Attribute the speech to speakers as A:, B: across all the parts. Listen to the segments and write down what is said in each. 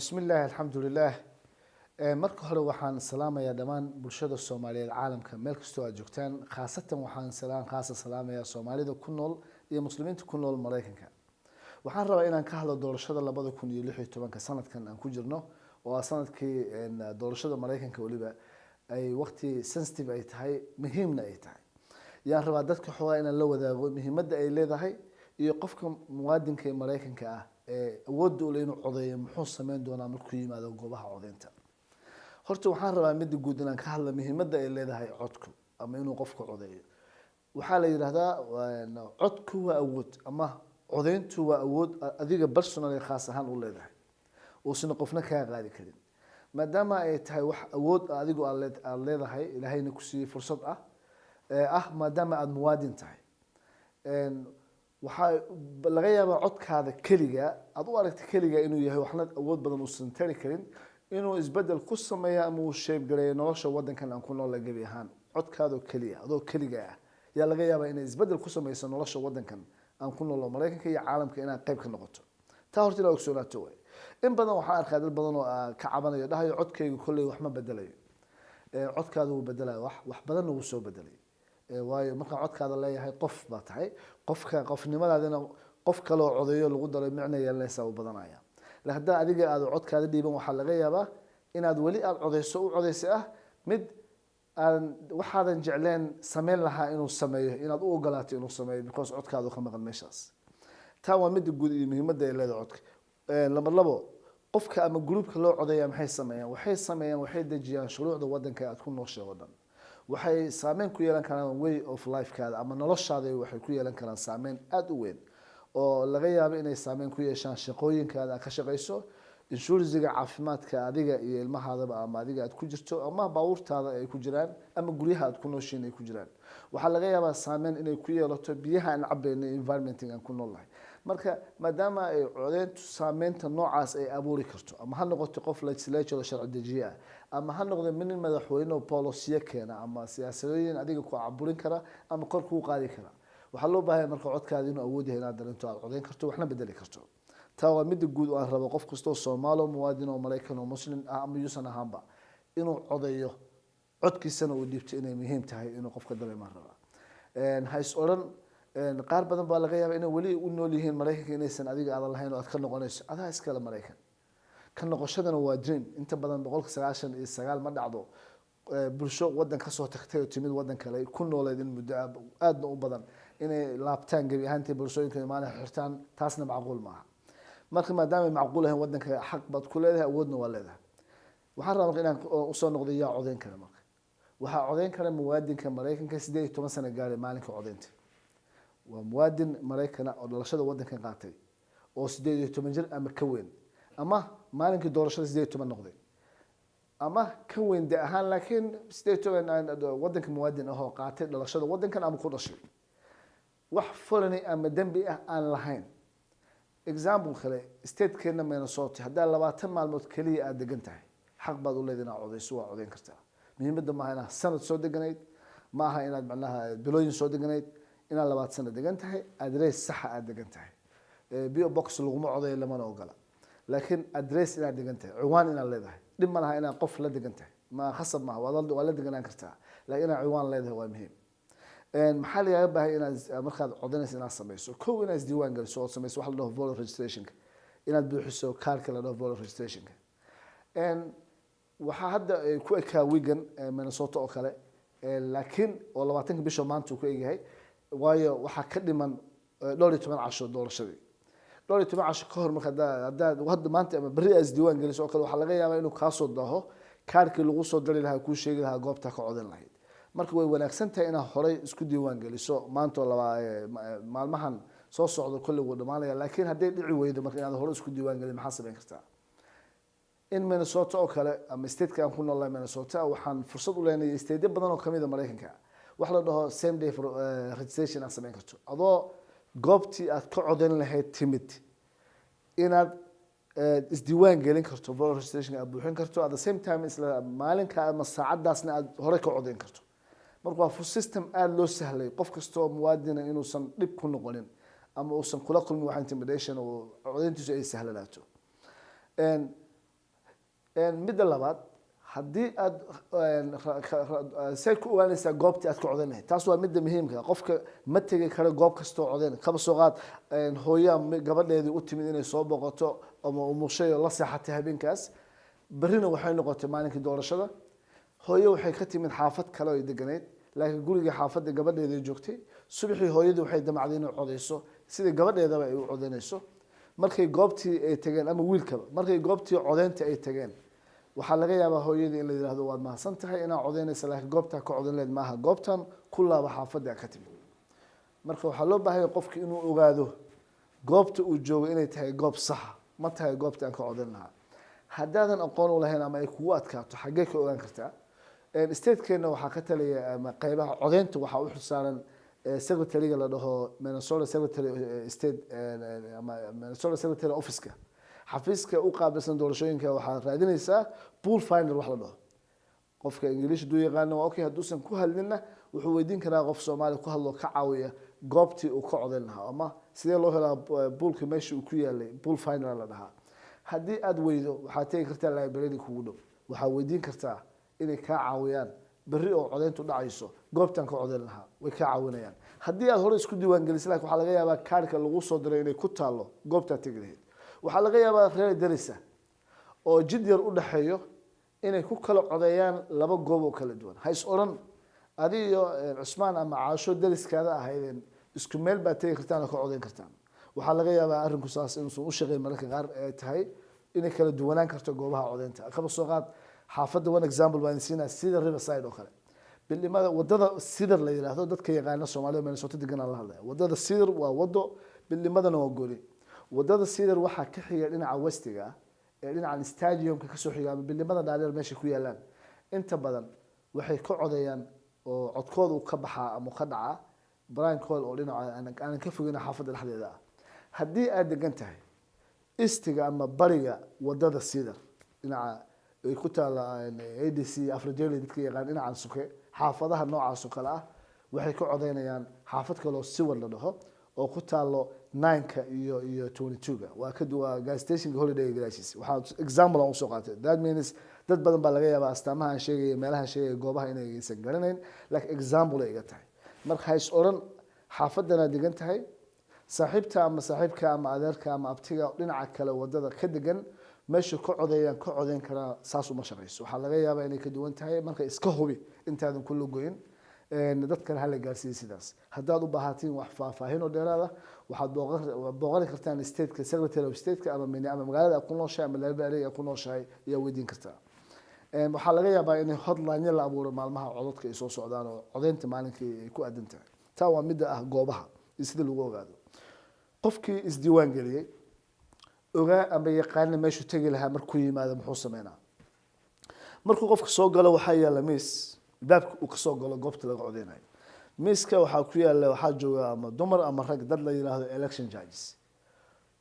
A: بسم الله الحمد لله. marka hore waxaan salaamayaa dhamaan bulshada Soomaaliyeed caalamka meel kastoo aad joogtaan khaasatan waxaan salaamayaa Soomaalida ku nool iyo muslimiinta ku nool Mareykanka. Waxaan rabaa inaan ka hadlo doorashada 2016 sanadkan aan ku jirno oo sanadkii doorashada Mareykanka waliba ay waqti sensitive ay tahay muhiimna ay tahay. Yaan rabaa dadka xogaa inaan la wadaago muhiimadda ay leedahay iyo qofka muwaadinka ee Mareykanka ah awood u leeyahay inuu codeeyo muxuu sameyn doonaa markuu yimaado goobaha codeynta. horta waxaan rabaa mid guud inaan ka hadlo muhiimadda ay leedahay codku ama inuu qofku codeeyo. waxaa la yiraahdaa codku waa awood ama codeyntu waa awood adiga personally khaas ahaan u leedahay oo sina qofna ka qaadi karin maadaama ay tahay wax awood adigu aad leedahay ilaahayna ku siiyay fursad maadaama aad muwaadin tahay waxa laga yaabaa codkaada kaliya aad u aragtay kaliya inuu yahay waxna awood badan u san tari karin inuu isbedel ku sameeyo ama uu shape gareeyo nolosha wadankan aan ku nool gabi ahaan codkaado kaliya adoo kaliya yaa laga yaabaa inay isbedel ku sameeyso nolosha wadankan aan ku nool Mareykanka iyo caalamka inay qayb ka noqoto taa horta la ogsoonaato way in badan waxa arkay dad badan oo ka cabanayo dhahayo codkaygu kulay wax ma bedelayo codkaadu uu bedelayo wax badan uu soo bedelay waayo marka codkaada leeyahay qof ba tahay qofnimadaadina qof kale oo codeeyo lagu daray macna yeelanaysa u badanaya la hadaa adiga aad codkaada dhiiban waxa laga yaabaa inaad wali aad codeyso mid aan waxaadan jecleen sameyn lahaa inuu sameeyo inaad u ogolaato inuu sameeyo because codkaadu ka maqan meeshaas taa waa mid guud iyo muhiimadda ay leedahay codka labo qofka ama groupka loo codeeyaa waxay sameeyaan waxay dejiyaan shuruucda wadanka aad ku nooshahay oo dhan waxay saameyn ku yeelan karaan way of life kaada ama noloshaada waxay ku yeelan karaan saameyn aad u weyn oo laga yaabo inay saameyn ku yeeshaan shaqooyinkaada ka shaqeyso insurance-ga caafimaadka adiga iyo ilmahaadaba ama adiga aad ku jirto ama baabuurtaada ay ku jiraan ama guryaha aad ku nooshiin ay ku jiraan waxa laga yaabaa saameyn inay ku yeelato biyaha aan cabayno environment aan ku noolahay marka maadaama ay codeyntu saameynta noocaas ay abuuri karto ama ha noqoto qof legislature sharci dejiye ama ha noqdo min madaxweyne oo policy keena ama siyaasadooyin adiga ku caburin kara ama kor ku qaadi kara waxa loo baahay marka codkaada inuu awood yahay inaad dareento aad codeyn karto waxna bedeli karto taa waa mid guud oo aan rabo qof kasto Soomaali muwaadin oo Mareykan oo muslim ama yuusan ahaanba inuu codeeyo codkiisana uu dhiibto inay muhiim tahay inuu qofka dareemo raba hays oran qaar badan baa laga yaabaa inay wali u nool yihiin Mareykanka inaysan adiga aad lahayn oo aad ka noqonayso adaa iskala Mareykan ka noqoshadana waa dream inta badan 99 ma dhacdo bulsho wadan ka soo tagtay oo timid wadan kale ku nooleed in muddo aad u badan inay laabtaan gabi ahaantii bulshooyinka imaanay xirtaan taasna macquul maaha marka maadaama macquul ahayn wadanka xaq bad ku leedahay awoodna waa leedahay waxaan rabaa inaan u soo noqdo yaa codeyn kara marka waxa codeyn kara muwaadinka Mareykanka 18 sano gaaray maalinka codeynta waa muwaadin Mareykan oo dhalashada wadanka qaatay oo 18 jir ama ka weyn ama maalinka doorashada 18 noqday ama ka weyn da ahaan laakiin 18 wadanka muwaadin ah oo qaatay dhalashada wadankan ama ku dhashay wax fulani ama dambi ah aan lahayn example kale state keena Minnesota hadaa 20 maalmood kaliya aad degan tahay xaq baad u leedahay inaad codeyso waa codeyn kartaa muhiimadda ma aha inaad sanad soo deganayd ma aha inaad macnaha bilooyin soo deganayd inaad 20 sano degan tahay address sax aad degan tahay bio box lagu ma codeeyo lama ogola laakiin address inaad degan tahay ciwaan inaad leedahay dib ma laha inaad qof la degan tahay ma khasab ma waa la deganaan kartaa laakiin inaad ciwaan leedahay waa muhiim maxaa laga baahay inaad markaad codeynayso inaad sameyso koow inaad isdiiwaan geliso oo sameyso wax la dhaho voter registration inaad buuxiso kaarka la dhaho voter registration waxa hadda ku ekaa weekend Minnesota oo kale laakiin oo 20 bisha maanta ku eegyahay waayo waxa ka dhiman 12 casho doorashadii 12 casho ka hor marka hadda maanta ama bari isdiiwaan geliso oo kale waxa laga yaabaa inuu ka soo daaho kaarkii lagu soo dari lahaa ku sheegi lahaa goobta ka codeyn lahayd marka way wanaagsan tahay inaad horay isku diiwaan geliso maanta maalmahan soo socdo kulli wuu dhamaanaya laakiin haddii dhici weydo marka inaad horay isku diiwaan gelin maxaa sameyn kartaa in Minnesota oo kale ama state ka aan ku noolahay Minnesota waxaan fursad u leenahay state badan oo kamid ah Mareykanka wax la dhaho same day for registration aad sameyn karto adoo goobtii aad ka codeyn lahayd timid inaad isdiiwaan gelin karto voter registration aad buuxin karto at the same time isla maalinka ama saacadaasna aad horay ka codeyn karto marka waa system aad loo sahlay qof kasto muwaadin inuu san dib ku noqonin ama uusan kula kulmin wax intimidation oo codeyntiisu ay sahlanaato midda labaad haddii aad say ku ogaanaysaa goobtii aad ka codanaysa taas waa midda muhiimka qofka ma tegi karo goob kastoo codayn kaba soo qaad hooyaa gabadheedii u timid inay soo boqoto ama umushay oo la seexatay habeenkaas berrina waxay noqotay maalinkii doorashada hooyo waxay ka timid xaafad kale oo ay deganeyd laakiin guriga xaafadda gabadheeda joogtay subaxii hooyadii waxay damacday inay codayso sida gabadheedaba ay u codanayso markay goobtii ay tageen ama wiilkaba markay goobtii codeynta ay tageen waxaa laga yaabaa hooyadii in la yiraahdo waad mahadsan tahay inaad codeynaysa laakiin goobtaa ka codan leed maaha goobtan ku laaba xaafadda ka timid marka waxaa loo baahan yahay qofki inuu ogaado goobta uu joogo inay tahay goob saxa ma tahay goobta aan ka codan lahaa haddaadan aqoon u lahayn ama ay kugu adkaato xaggee ka ogaan kartaa statekeena waxaa ka talaya ama qeybaha codeynta waxaa u xilsaaran secretary-ga la dhaho Minnesota Secretary State ama Minnesota Secretary Office-ka xafiiska u qaabilsan doorashooyinka waxaa raadinaysaa pool finder wax la dhaho qofka English duu yaqaan waa okay hadduusan ku hadlinna wuxuu weydiin karaa qof Soomaali ku hadlo ka caawiya goobtii uu ka codeyn lahaa ama sidee loo helaa poolka meesha uu ku yaalay pool finder la dhahaa haddii aad weydo waxaad tegi kartaa library kugu dhow waxaa weydiin kartaa inay kaa caawiyaan berri oo codeyntu dhacayso goobtan ka codeyn lahaa way kaa caawinayaan haddii aad hore isku diiwaan gelisay laakiin waxaa laga yaabaa kaarka lagu soo diray inay ku taalo goobtaa tegi lahayd waxaa laga yaabaa reer darisa oo jid yar u dhaxeeyo inay ku kala codeeyaan laba goob oo kala duwan hays oran adiyo Cusmaan ama Caasho dariskaada ahaydeen isku meel baad tegi kartaan oo ka codeyn kartaan waxaa laga yaabaa arrinku saas inuu u shaqeeyo mararka qaar ay tahay inay kala duwanaan karto goobaha codeynta kaba soo qaad xaafadda one example baan siinaa sida Riverside oo kale bilimada wadada Cedar la yiraahdo dadka yaqaana Soomaaliya Minnesota degan la hadlaya wadada Cedar waa wado bilimadana waa gooni wadada Cedar waxaa ka xiga dhinaca westiga ee dhinaca stadiumka ka soo xiga bilimada dhaadheer meesha ku yaalaan inta badan waxay ka codeeyaan oo codkoodu ka baxaa ama ka dhaca Brian Cole oo dhinaca aan ka fogina xaafadda dhexdeeda haddii aad degan tahay istiga ama bariga wadada Cedar dhinaca ay ku taala ADC Afrodeli dadka yaqaan dhinaca suke xaafadaha noocaas oo kale ah waxay ka codeynayaan xaafad kale oo si wada dhaho oo ku taalo 9ka iyo 22ga waa ka duwa gas station holiday garaashis waxa example aan soo qaatay that means dad badan baa laga yaabaa astaamaha aan sheegay meelaha sheegay goobaha inay aysan garanayn laakiin example ay iga tahay marka hays oran xaafadana degan tahay saaxiibta ama adeerka ama abtiga dhinaca kale wadada ka degan meesha ka codeyn karaa saas uma shaqeyso waxaa laga yaabaa inay ka duwan tahay marka iska hubi intaadan ku lugoyn dadkan hal gaarsiin sidaas haddaad u baahatiin wax faahfaahin oo dheeraad ah waxaad booqan kartaan state-ka secretary of state-ka ama magaalada ku nooshahay ama library ku nooshahay iyo weydiin kartaa waxaa laga yaabaa in hotline la abuuro maalmaha codadka ay soo socdaan oo codeynta maalinkii ay ku aadan tahay taa waa mid ah goobaha sida lagu ogaado qofkii isdiiwaan geliyay ogaa ama yaqaan meeshu tagi lahaa markuu yimaado muxuu sameynaa markuu qofka soo galo waxaa yaala miis baabka uu ka soo galo goobta laga codeynayo miiska waxaa ku yaala waxaa jooga ama dumar ama rag dad la yiraahdo election judges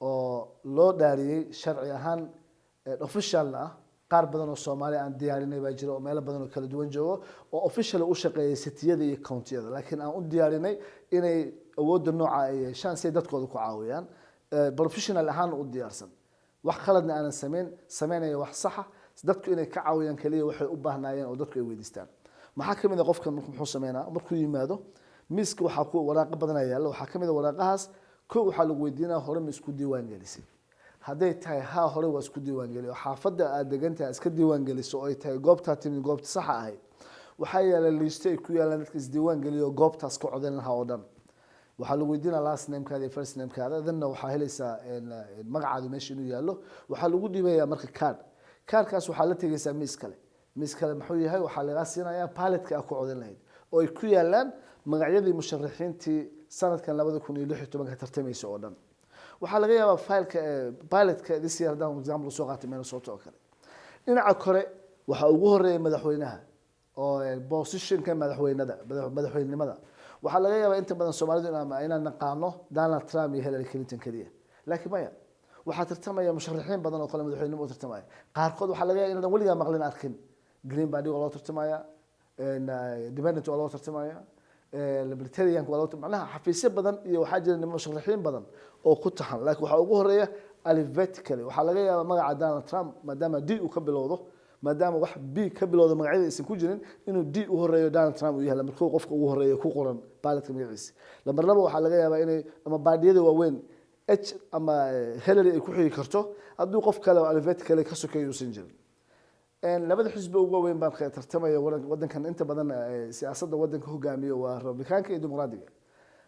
A: oo loo dhaariyay sharci ahaan official ah qaar badan oo Soomaali aan diyaarinay baa jira oo meelo badan oo kala duwan joogo oo official u shaqeeyay citiyada iyo county-yada laakiin aan u diyaarinay inay awoodda nooca ay yeeshaan si dadkooda ku caawiyaan professional ahaan u diyaarsan wax khaladna aan sameynaya wax sax ah dadku inay ka caawiyaan kaliya waxay u baahnaayeen oo dadku ay weydiistaan maxaa kamid ah qofka muxuu sameynaa markuu yimaado miiska waxaa ku waraaqo badan yaala waxaa kamid ah waraaqahaas koo waxaa lagu weydiinaa hore ma isku diiwaan gelisay hadday tahay ha hore waa isku diiwaan geliyo xaafadda aad degantahay iska diiwaan geliso oo ay tahay goobta timid goobta sax ah waxaa yaala liisto ay ku yaalaan dadka isdiiwaan geliyo goobtaas ka codeyn lahaa oo dhan waxaa lagu weydiinaa last name-kaada iyo first name-kaada danna waxaa helaysaa magacaadu meesha inuu yaallo waxaa lagu dhiibayaa marka kaarkaas waxaa la tegaysaa miis kale muxuu yahay waxaa laga siinayaa paletka aad ku codeyn lahayd oo ay ku yaalaan magacyadii musharaxiintii sanadkan 2016 tartamaysa oo dhan waxaa laga yaabaa faylka paletka this year down example soo qaatay Minnesota oo kale dhinaca kore waxa ugu horeeyay madaxweynaha oo positionka madaxweynenimada waxaa laga yaabaa inta badan Soomaalidu inaan naqaano Donald Trump iyo Hillary Clinton kaliya laakiin maya waxaa tartamaya musharaxiin badan oo kale madaxweynenimo tartamaya qaarkood waxaa laga yaabaa inaan waliga maqlin arkin Green Party oo loo tartamaya Independent oo loo tartamaya Libertarian oo loo macnaha xafiisyo badan iyo waxaa jira musharaxiin badan oo ku taxan laakiin waxa ugu horeeya alphabetically waxaa laga yaabaa magaca Donald Trump maadaama D uu ka bilowdo maadaama wax B ka bilowdo magacyada aysan ku jirin inuu D u horeeyo Donald Trump uu yahay markuu qofka ugu horeeyo ku qoran baaladka magaciisa lambar laba waxaa laga yaabaa inay ama baadiyada waaweyn H ama Hillary ay ku xigi karto hadduu qof kale alphabetically ka sokeeyo uusan jirin labada xisbi ugu weyn baan ka tartamaya wadankan inta badan siyaasadda wadanka hogaamiyo waa Republicaanka iyo Dimuqraadiga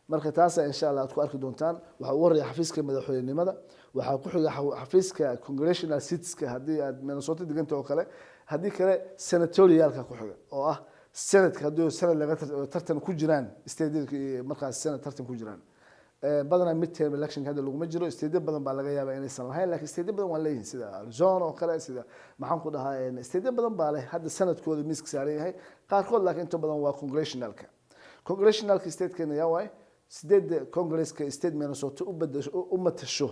A: marka taas insha Allah aad ku arki doontaan waxa uu horeeyaa xafiiska madaxweynenimada waxa ku xiga xafiiska congressional seatska hadii aad Minnesota diganta oo kale hadii kale senatorialka ku xiga oo ah senadka hadii sanad laga tartan ku jiraan state markaas sanad tartan ku jiraan badana midterm election hada lagu ma jiro state badan baa laga yaabaa inaysan lahayn laakiin state badan waa leeyihiin sida Arizona oo kale sida maxaan ku dhahaa state badan baa leh hadda sanadkooda miiska saaran yahay qaarkood laakiin inta badan waa congressionalka state Kenya yaa way sideed congresska state Minnesota u matasho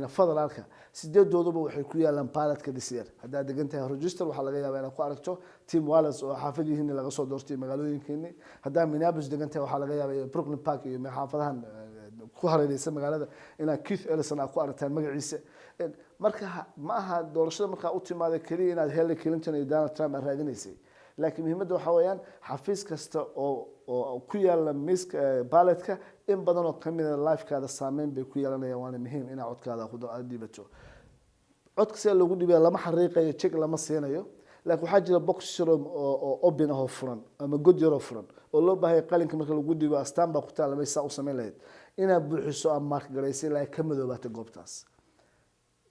A: federaalka sideedooduba waxay ku yaalaan baaladka dhisir hadaa degantahay register waxa laga yaabaa inaad ku aragto Tim Walz oo xaafadihiina laga soo doortay magaalooyinkeena hadaa Minneapolis degantahay waxa laga yaabaa Brooklyn Park iyo xaafadahan ku hareeraysan magaalada ina Keith Ellison ku aragtaan magaciisa marka ma aha doorashada marka u timaado kaliya inaad Hillary Clinton iyo Donald Trump raadinaysay laakiin muhiimadda waxa weeyaan xafiis kasta oo ku yaala miiska baaladka in badan oo kamid ah life-kaada saameyn bay ku yeelanayaan waana muhiim in codkaada ku dhibato codka si loogu dhibayo lama xariiqayo check lama siinayo laakiin waxa jira box oo open ah oo furan ama god yar oo furan oo loo baahay qalinka marka lagu dhibo astaan baa ku taala meesha u sameyn lahayd inaad buuxiso ama mark gareysay ilaa ka madoobaata goobtaas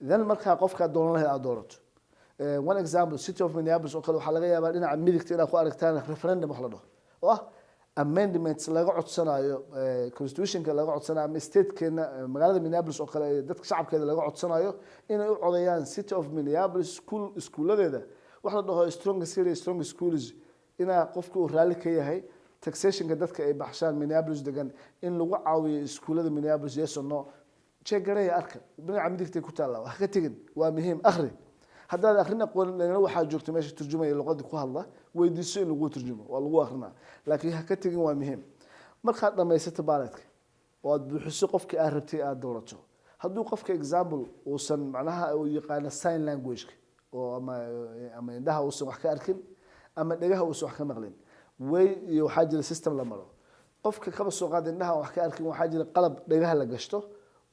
A: idan marka qofka dooran lahayd aad doorato one example city of Minneapolis oo kale waxa laga yaabaa dhinaca midigta inaad ku aragtaan referendum wax la dhaho oo ah amendments laga codsanayo constitutionka laga codsanayo ama statekeena magaalada Minneapolis oo kale dadka shacabkeeda laga codsanayo inay u codayaan city of Minneapolis schooladeeda wax la dhaho strong city strong schools ina qofku uu raali ka yahay taxationka dadka ay baxshaan Minneapolis degan in lagu caawiyo iskuulada Minneapolis yes or no check-gareey arka dhinaca midigta ku taala wax ka tagin waa muhiim akhri haddaad akhrina qoran waxa joogto meesha turjumaya luqada ku hadla weydiiso in lagu turjumo waa lagu akhrina laakiin ha ka tagin waa muhiim marka dhamaysato baaladka oo aad buuxiso qofka aad rabtay aad doorato hadduu qofka example uusan macnaha uu yaqaan sign language oo ama indhaha uusan wax ka arkin ama dhagaha uusan wax ka maqlin way iyo waxa jira system la maro qofka kaba soo qaad indhaha wax ka arkin waxa jira qalab dhagaha la gashto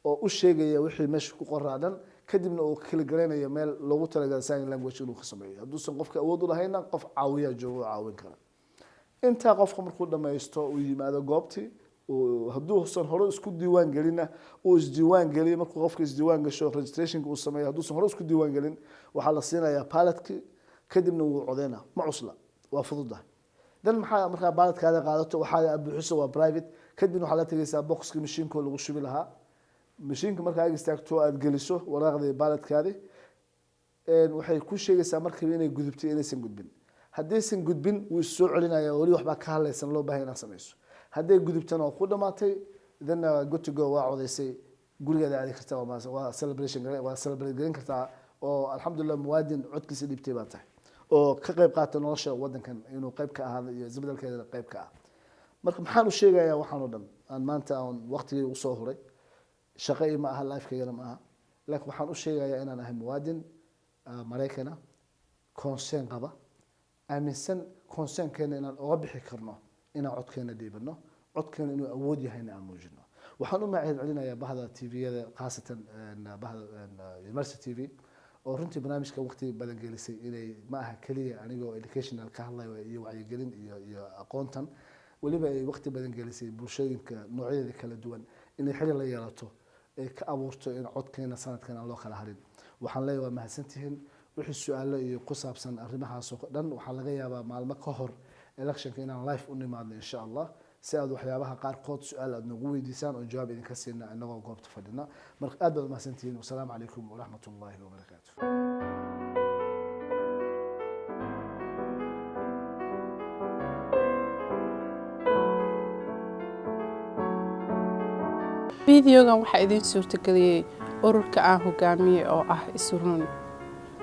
A: oo u sheegaya wixii meesha ku qoraadan kadibna uu kala garanayo meel loogu talagalay sign language inuu ka sameeyo hadduusan qofka awood u lahayn qof caawiya joogo caawin kara inta qofka markuu dhameysto uu yimaado goobtii hadduusan hore isku diiwaan gelina uu isdiiwaan geliyo markuu qofka isdiiwaan gasho registrationka uu sameeyo hadduusan hore isku diiwaan gelin waxa la siinayaa baaladki kadibna uu codeena ma cusla waa fududahay dan maxaa markaa baaladkaada qaadato waxa buuxiso waa private kadibna waxa la tagaysaa boxka machine-ko lagu shubi lahaa machine-ka marka ay istaagto aad geliso waraaqda baaladkaadi waxay ku sheegaysaa markii inay gudubtay inaysan gudbin haddaysan gudbin wuu soo celinaya wali waxba ka hadlaysan loo baahay inaad samayso hadday gudubtana ku dhamaatay then good to go waa codeysay gurigeeda aadi kartaa waa celebrate garin kartaa oo alxamdulillah muwaadin codkiisa dhibtay baa tahay oo ka qayb qaata nolosha wadankan inuu qayb ka ahaado iyo isbeddelkeeda qayb ka ah marka maxaan u sheegayaa waxaan oo dhan aan maanta aan waqtigii u soo huray shaqo ma aha life-kayga ma aha laakiin waxaan u sheegayaa inaan ahay muwaadin Mareykan concern qaba aaminsan concern-keena inaan uga bixi karno inaan codkeena dhiibano codkeena inuu awood yahay inaan muujino waxaan u mahad celinayaa bahda TV-yada khaasatan bahda University TV oo runtii barnaamijka waqti badan gelisay inay ma aha kaliya anigoo educational ka hadlayo iyo wacyigelin iyo aqoontan waliba ay waqti badan gelisay bulshooyinka noocyada kala duwan inay xiriir la yeelato ee ka abuurto in codkeena sanadkan aan loo kala harin waxaan leeyahay mahadsantihiin wixii su'aalo iyo ku saabsan arrimahaas oo dhan waxa laga yaabaa maalmo ka hor electionka inaan live u nimaadno insha Allah si aad waxyaabaha qaar kood su'aal aad nagu weydiisaan oo jawaab idinka siina inagoo goobta fadhina marka aad baad mahadsantihiin wassalaamu calaykum waraxmatullaahi wabarakaatuh
B: فيديوغان waxaa idin suurtageliyay ururka aan hogaamiye oo ah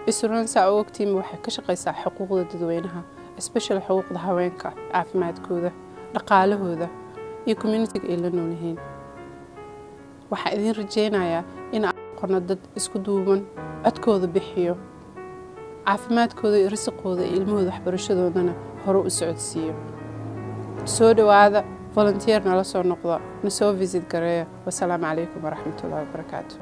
B: Isrun saa ogtiin waxay ka shaqeysaa xuquuqda dadweynaha especially xuquuqda haweenka caafimaadkooda dhaqaalahooda iyo community-ga ay la nool yihiin waxaa idin rajeynayaa in noqono dad isku duuban codkooda bixiyo caafimaadkooda iyo risqooda iyo ilmahooda waxbarashadoodana hore u socodsiiyo soo dhawaada volunteer nala soo noqda na soo visit gareeya wasalaamu calaykum waraxmatullaahi wabarakaatu